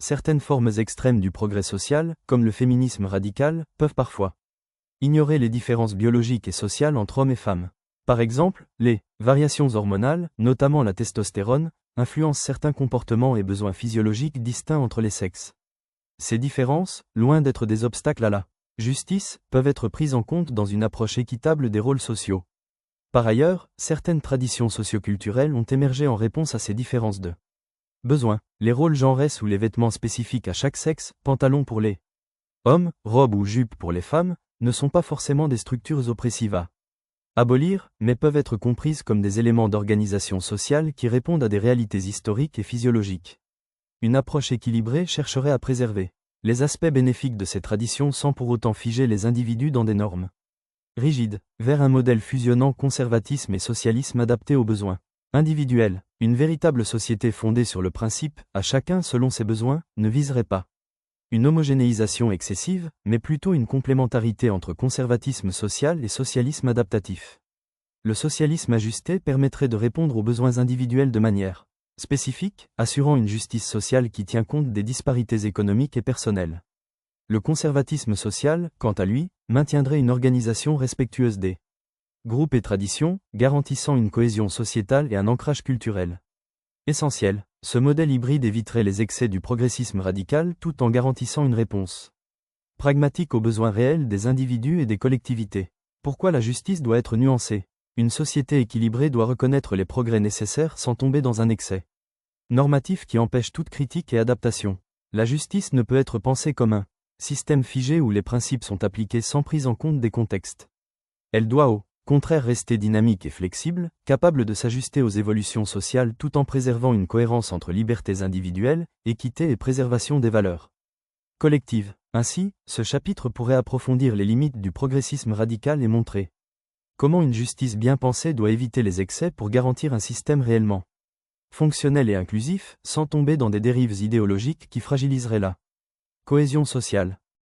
certaines formes extrêmes du progrès social, comme le féminisme radical, peuvent parfois ignorer les différences biologiques et sociales entre hommes et femmes. Par exemple, les variations hormonales, notamment la testostérone, influencent certains comportements et besoins physiologiques distincts entre les sexes. Ces différences, loin d'être des obstacles à la justice, peuvent être prises en compte dans une approche équitable des rôles sociaux. Par ailleurs, certaines traditions socioculturelles ont émergé en réponse à ces différences de besoins. Les rôles genrés sous les vêtements spécifiques à chaque sexe, pantalons pour les hommes, robes ou jupes pour les femmes, ne sont pas forcément des structures oppressives à abolir, mais peuvent être comprises comme des éléments d'organisation sociale qui répondent à des réalités historiques et physiologiques. Une approche équilibrée chercherait à préserver les aspects bénéfiques de ces traditions sans pour autant figer les individus dans des normes rigides, vers un modèle fusionnant conservatisme et socialisme adapté aux besoins individuels. Une véritable société fondée sur le principe « à chacun selon ses besoins » ne viserait pas une homogénéisation excessive, mais plutôt une complémentarité entre conservatisme social et socialisme adaptatif. Le socialisme ajusté permettrait de répondre aux besoins individuels de manière spécifique, assurant une justice sociale qui tient compte des disparités économiques et personnelles. Le conservatisme social, quant à lui, maintiendrait une organisation respectueuse des groupes et traditions, garantissant une cohésion sociétale et un ancrage culturel essentiel. Ce modèle hybride éviterait les excès du progressisme radical tout en garantissant une réponse pragmatique aux besoins réels des individus et des collectivités. Pourquoi la justice doit être nuancée? Une société équilibrée doit reconnaître les progrès nécessaires sans tomber dans un excès normatif qui empêche toute critique et adaptation. La justice ne peut être pensée comme un système figé où les principes sont appliqués sans prise en compte des contextes. Elle doit au contraire rester dynamique et flexible, capable de s'ajuster aux évolutions sociales tout en préservant une cohérence entre libertés individuelles, équité et préservation des valeurs collectives. Ainsi, ce chapitre pourrait approfondir les limites du progressisme radical et montrer comment une justice bien pensée doit éviter les excès pour garantir un système réellement fonctionnel et inclusif, sans tomber dans des dérives idéologiques qui fragiliseraient la cohésion sociale.